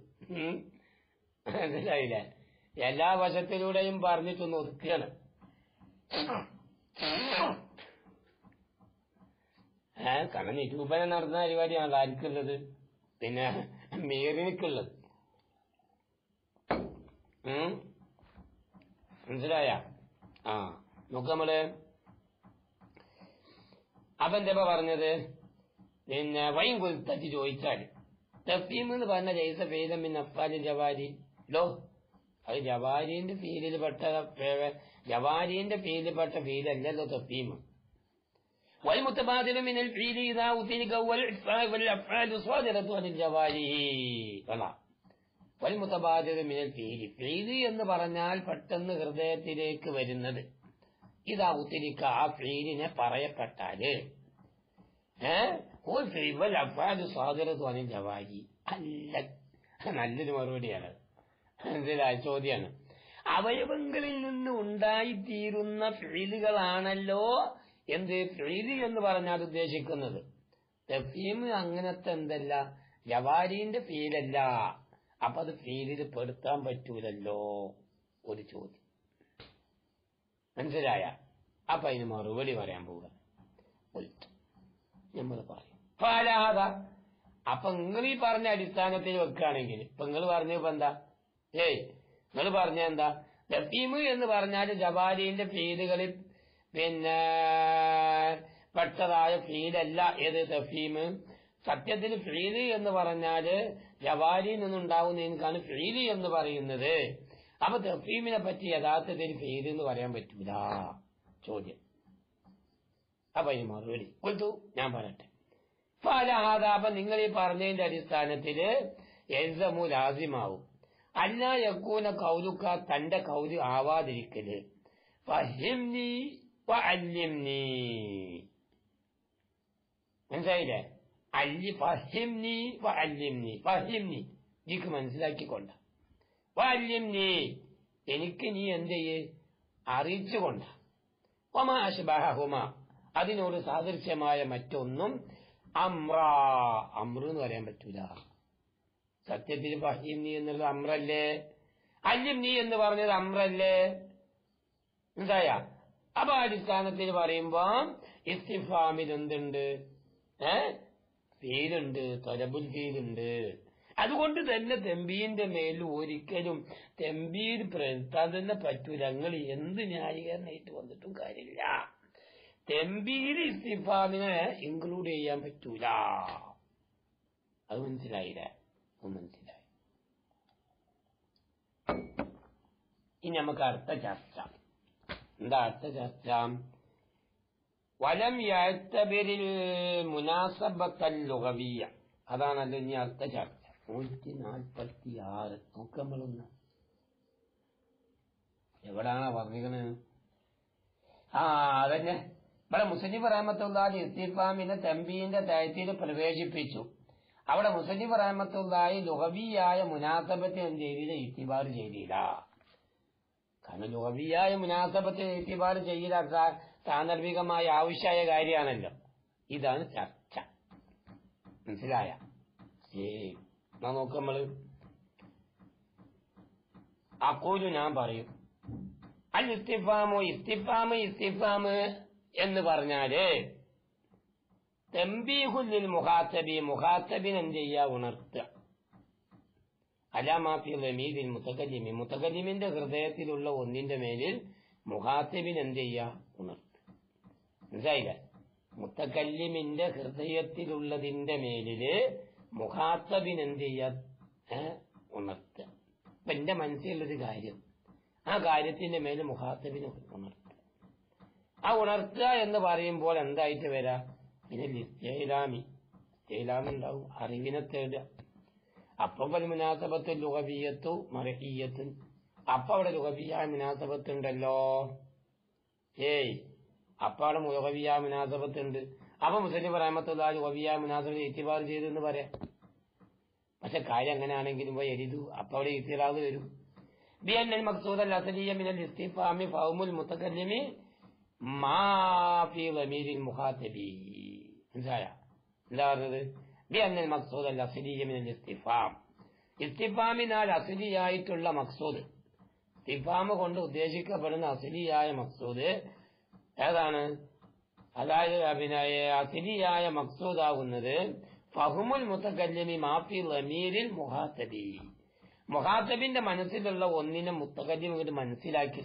മനസ്സിലായില്ലേ? എല്ലാ വശത്തിലൂടെയും പറഞ്ഞിട്ടൊന്ന് ഒതുക്കുകയാണ്. കാരണം നിരൂപണം നടന്ന പരിപാടിയാണല്ലോ ആർക്കുള്ളത്, പിന്നെ മീറിനിക്കുള്ളത്. മനസ്സിലായ? നോക്ക് നമ്മള് അപ്പൊ എന്താ പറഞ്ഞത്? പിന്നെ വൈൻ കൊലുത്തച്ച് ചോദിച്ചാൽ തഫീം എന്ന് പറഞ്ഞ ജൈസ ഫീലൻ മിൻ അഫ്ആലി ജവാരി. ലോ, അത് ജവാരിന്റെ ഫീലിൽപ്പെട്ട ഫീലല്ലല്ലോ തഫീം. والمتبادل من الفعل إذا أتلق والأفعال صادرة عن الجوارح. والمتبادل من الفعل, ഫീൽ എന്ന് പറഞ്ഞാൽ പെട്ടെന്ന് ഹൃദയത്തിലേക്ക് വരുന്നത്. ഇതാ ഉത്തിരിക്ക, ആ ഫീലിനെ പറയപ്പെട്ടാല് അല്ല. നല്ലൊരു മറുപടിയാണ്, ചോദ്യമാണ്. അവയവങ്ങളിൽ നിന്ന് ഉണ്ടായിത്തീരുന്ന ഫീലുകളാണല്ലോ എന്ത് ഫീല് എന്ന് പറഞ്ഞാൽ ഉദ്ദേശിക്കുന്നത്. തഫീം അങ്ങനത്തെ എന്തല്ല, ജവാരിന്റെ ഫീലല്ല. അപ്പൊ അത് ഫീലിൽ പെടുത്താൻ പറ്റൂലല്ലോ. ഒരു ചോദ്യം മനസ്സിലായ? അപ്പൊ അതിന് മറുപടി പറയാൻ പോവുക. നമ്മൾ പറയും ഫലാദ. അപ്പൊ നിങ്ങൾ ഈ പറഞ്ഞ അടിസ്ഥാനത്തിൽ വെക്കുകയാണെങ്കിൽ ഇപ്പൊ നിങ്ങൾ പറഞ്ഞപ്പോ എന്താ? നിങ്ങൾ പറഞ്ഞ എന്താ? തഫീം എന്ന് പറഞ്ഞാൽ ജവാരിന്റെ ഫീലുകളിൽ പിന്നെ പെട്ടതായ ഫീലല്ല ഏത് തഫീം. സത്യത്തിൽ ഫീല് എന്ന് പറഞ്ഞാല് ജവാരിയിൽ നിന്നുണ്ടാവുന്നതിനാണ് ഫീല് എന്ന് പറയുന്നത്. അപ്പൊ തഫീമിനെ പറ്റി യഥാർത്ഥത്തിൽ ഫീല് എന്ന് പറയാൻ പറ്റൂല. ചോദ്യം. അപ്പൊ ഈ മറുപടി കൊടുത്തു ഞാൻ പറയട്ടെ. ഫലഹാദ, അപ്പൊ നിങ്ങൾ ഈ പറഞ്ഞതിന്റെ അടിസ്ഥാനത്തില് യൽസമു ലാസിമാവും അല്ല യക്കൂന കൗലുക്ക, തന്റെ കൗല് ആവാതിരിക്കല്. ഫഹിംനി വഅല്ലിംനി. മനസ്സിലായില്ലേ? ഫഹിംനി വഅല്ലിംനി. ഫഹിംനി, എനിക്ക് മനസ്സിലാക്കിക്കൊണ്ട. വഅല്ലിംനി, എനിക്ക് നീ എന്ത് ചെയ്യേ അറിയിച്ചുകൊണ്ട. വമാ അശ്ബഹഹുമ, അതിനോട് സാദൃശ്യമായ മറ്റൊന്നും. അമ്ര എന്ന് പറയാൻ പറ്റൂല. സത്യത്തിൽ ഫഹിംനി എന്നുള്ളത് അമ്രല്ലേ, അല്ലിംനി എന്ന് പറഞ്ഞത് അമ്രല്ലേ? മനസ്സിലായ? അപ്പൊ അടിസ്ഥാനത്തിൽ പറയുമ്പോ ഇസ്തിഫാമിൽ എന്തുണ്ട്? ഫീലുണ്ട്, തലബുൽ ഫീലുണ്ട്. അതുകൊണ്ട് തന്നെ തെമ്പീന്റെ മേൽ ഒരിക്കലും തെമ്പീൽ പ്രവർത്താൻ തന്നെ പറ്റൂല. നിങ്ങൾ എന്ത് ന്യായീകരണമായിട്ട് വന്നിട്ടും കാര്യമില്ല. തെമ്പീൽ ഇസ്തിഫാമിനെ ഇൻക്ലൂഡ് ചെയ്യാൻ പറ്റൂല. അത് മനസ്സിലായില്ല? മനസ്സിലായി. ഇനി നമുക്ക് അടുത്ത ചർച്ച. എന്താ അടുത്ത ചർച്ച? വലം യഅ്തബിരിൽ മുനാസബത്തൽ ലുഗവിയ്യ. അതാണല്ലോ ഇനി അടുത്ത ചർച്ച. 146 നോക്കമ്മളൊന്ന് എവിടാണ് പറഞ്ഞിരിക്കുന്നത്? അതന്നെ ഇവിടെ മുസന്നിഫ് റഹ്മത്തുള്ളാഹി ഇസ്തിഫാമിനെ തംബീഹിന്റെ തഅ്തീൽ പ്രവേശിപ്പിച്ചു. അവിടെ മുസന്നിഫ് റഹ്മത്തുള്ളാഹി ലുഗവിയായ മുനാസബത്തെ എന്ത് ചെയ്തില്ല? ഇത്തിബാർ ചെയ്തില്ല. കാരണം ലുഗവിയായ മുനാസബത്തെ ഇത്തിബാർ ചെയ്യില്ല സാന്ദർഭികമായ ആവശ്യമായ കാര്യമാണല്ലോ. ഇതാണ് ചർച്ച. മനസ്സിലായ? നോക്ക് നമ്മള് അഖൂലു, ഞാൻ പറയും അൽ ഇസ്തിഫാമു, ഇസ്തിഫാം എന്ന് പറഞ്ഞാല് തംബീഹുൽ മുഖാത്തബി, മുഖാത്തബിന് എന്ത് ചെയ്യുക? ഉണർത്തുക. അലാമാഫി ലമീദിൽ മുതകല്ലിമി, മുതകല്ലിമിന്റെ ഹൃദയത്തിലുള്ള ഒന്നിന്റെ മേലിൽ മുഖാത്തബിന് എന്ത് ചെയ്യുക? ഉണർത്തുക. മനസ്സിലായില്ല? മുത്തകല്ലിമിന്റെ ഹൃദയത്തിലുള്ളതിന്റെ മേലില് മുഖാത്തബിന് എന്ത് ചെയ്യുക? ഉണർത്തുക. അപ്പൊ എന്റെ മനസ്സിലുള്ളൊരു കാര്യം, ആ കാര്യത്തിന്റെ മേല് മുഖാത്തബിന് ഉണർത്തുക. ആ ഉണർത്തുക എന്ന് പറയുമ്പോൾ എന്തായിട്ട് വരാം? പിന്നെ ഇസ്തിലാമുണ്ടാവും, അറിവിനെ തേടുക. അപ്പൊ മുനാസബത്ത് ലുഗവിയ്യത്തു മർഇയ്യത്തുൻ. അപ്പൊ അവിടെ ലുഗവിയായ മുനാസബത്ത് ഉണ്ടല്ലോ. അപ്പൊ അവിടെ ലുഗവിയായ മുനാസബത്ത് ഉണ്ട്. അപ്പൊ മുസന്നിഫ് റഹ്മത്തുള്ളാഹി ലുഗവിയായ മുനാസബത്ത് ഇത്തിബാർ ചെയ്തു എന്ന് പറയാം. പക്ഷെ കാര്യം അങ്ങനെയാണെങ്കിലും എഴുതു, അപ്പൊ അവിടെ ഇത്തിറാവ് വരും. بأن المقصود الأصلي من الاستفهام فهم المتكلم ما في ضمير المخاطب മനസ്സിലായോ എന്താ പറഞ്ഞത് بأن المقصود الأصلي من الاستفهام ഇസ്തിഫാമിനാൽ അസ്ലിയായിട്ടുള്ള മഖ്സൂദ് ഇസ്തിഫാം കൊണ്ട് ഉദ്ദേശിക്കപ്പെടുന്ന അസ്ലിയായ മഖ്സൂദ് ഏതാണ് അതായത് അസ്ലിയായ മഖ്സൂദാകുന്നത് ഫഹ്മുൽ മുതകല്ലിമി മാഫി ളമീരിൽ മുഖാത്തബി മുഖാത്തബിന്റെ മനസ്സിലുള്ള ഒന്നിനെ മുത്തകല്ലിം ഇങ്ങോട്ട് മനസ്സിലാക്കി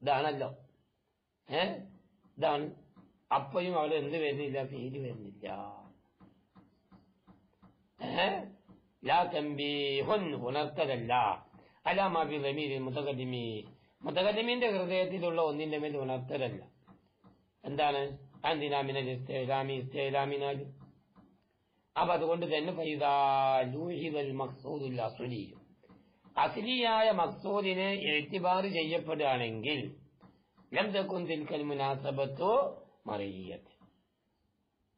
ഇതാണല്ലോ ഇതാണ് അപ്പോഴും അവിടെ എന്ത് വരുന്നില്ല ഫീല് വരുന്നില്ല ലാ തൻബീഹുൻ ഉണർത്തലല്ല അലാ മാ ഫി ളമീരിൽ മുതകല്ലിമി മുതകല്ലിമിന്റെ ഹൃദയത്തിലുള്ള ഒന്നിന്റെ മേൽ ഉണർത്തലല്ല എന്താണ് അന്തിനാമിനൽ ഇസ്തിലാമിനാൽ അപ്പൊ അതുകൊണ്ട് തന്നെ അസ്ലിയായ മഖ്സൂദിനെ ഇഅ്തിബാർ ചെയ്യപ്പെടുകയാണെങ്കിൽ ലം തകുൻ തിൽക്കൽ മുനാസബത്തു മറിയ്യത്ത്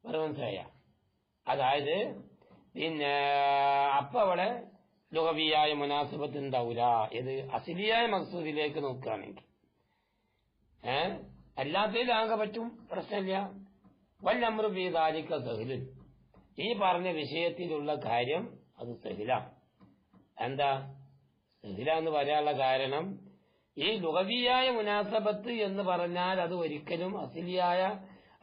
മനസ്സിലായ അതായത് പിന്നെ അപ്പൊ അവിടെ ലുഗവിയായ മുനാസബത്ത് ഉണ്ടാവൂല ഇത് അസ്ലിയായ മഖ്സൂദിലേക്ക് നോക്കുകയാണെങ്കിൽ അല്ലാത്തതിലാകെ പറ്റും പ്രശ്നമില്ല വല്ലമ്രു ഫീ ദാലിക സഹ്ലുൻ ഈ പറഞ്ഞ വിഷയത്തിലുള്ള കാര്യം അത് സഹില എന്താ സഹില എന്ന് പറയാനുള്ള കാരണം ഈ ലുഗവിയായ മുനാസബത്ത് എന്ന് പറഞ്ഞാൽ അത് ഒരിക്കലും അസ്ലിയായ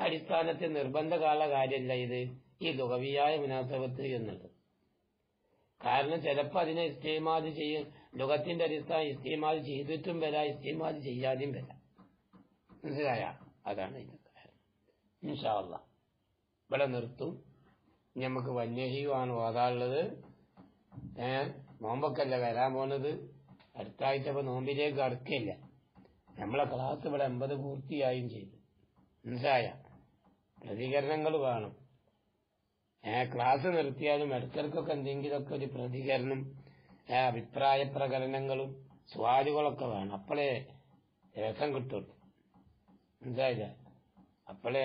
അടിസ്ഥാനത്തിൽ നിർബന്ധകാല കാര്യമല്ല ഇത് ഈ ലുഗവിയായ മുനാസബത്ത് എന്നുള്ളത് കാരണം ചിലപ്പോൾ അതിനെ ഇസ്തിമാദ് ചെയ്യും ലുഗത്തിന്റെ അടിസ്ഥാനം ഇസ്തിമാദ് ചെയ്തിട്ടും വരാം ഇസ്തിമാദ് ചെയ്യാതെയും വരാം മനസ്സിലായ അതാണ് ഇതിന്റെ കാരണം ഇൻഷാ അല്ലാഹ് ഇവിടെ നിർത്തും നമുക്ക് വന്യജീവാണ് ഓതാനുള്ളത് നോമ്പൊക്കെയല്ല വരാൻ പോണത് അടുത്ത ആഴ്ച ഇപ്പൊ നോമ്പിലേക്ക് അടുക്കില്ല നമ്മളെ ക്ലാസ് ഇവിടെ 80 പൂർത്തിയായും ചെയ്തു മനസ്സിലായ പ്രതികരണങ്ങൾ വേണം ക്ലാസ് നിർത്തിയാലും ഇടയ്ക്കിടയ്ക്കൊക്കെ എന്തെങ്കിലുമൊക്കെ ഒരു പ്രതികരണം അഭിപ്രായ പ്രകടനങ്ങളും സ്വാലുകളൊക്കെ വേണം അപ്പോഴേ രസം കിട്ടുള്ളൂ മനസ്സിലായില്ല അപ്പോഴേ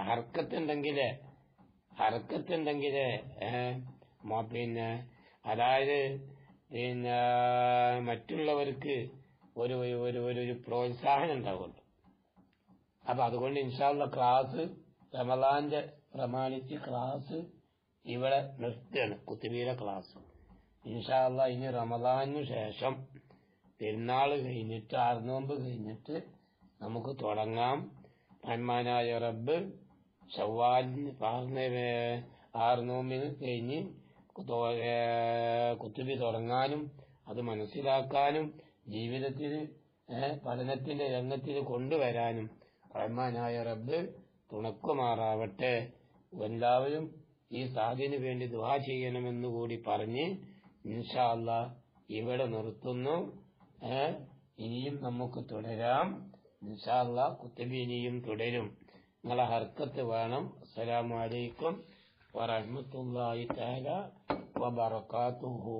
ഹർക്കത്തുണ്ടെങ്കിലേ പിന്നെ അതായത് പിന്നെ മറ്റുള്ളവർക്ക് ഒരു ഒരു ഒരു പ്രോത്സാഹനം ഉണ്ടാവുള്ളൂ അപ്പൊ അതുകൊണ്ട് ഇൻഷാ അല്ലാഹ് ക്ലാസ് റമളാന്റെ പ്രമാണിച്ച് ക്ലാസ് ഇവിടെ നിർത്തുകയാണ് കുത്തുബിയുടെ ക്ലാസ് ഇൻഷാ അല്ലാഹ് ഇനി റമളാനു ശേഷം പെരുന്നാൾ കഴിഞ്ഞിട്ട് ആർനോമ്പ് കഴിഞ്ഞിട്ട് നമുക്ക് തുടങ്ങാം റഹ്മാനായ റബ്ബ് ഷവ്വാലിന് 6 നോമ്പിന് കഴിഞ്ഞ് കുത്തുബി തുടങ്ങാനും അത് മനസ്സിലാക്കാനും ജീവിതത്തിൽ പഠനത്തിന്റെ രംഗത്തിൽ കൊണ്ടുവരാനും റഹ്മാനായ റബ്ബ് തുണക്കുമാറാവട്ടെ എല്ലാവരും ഈ സാദിന് വേണ്ടി ദുആ ചെയ്യണമെന്നുകൂടി പറഞ്ഞ് ഇൻഷാ അല്ലാഹ് ഇവിടെ നിർത്തുന്നു ഇനിയും നമുക്ക് തുടരാം ഇൻഷാ അല്ലാഹ് കുത്തുബി ഇനിയും തുടരും നിങ്ങളെ ഹർക്കത്ത് വേണം അസ്സലാമു അലൈക്കും വറഹ്മത്തുള്ളാഹി തആല വബറകാതുഹു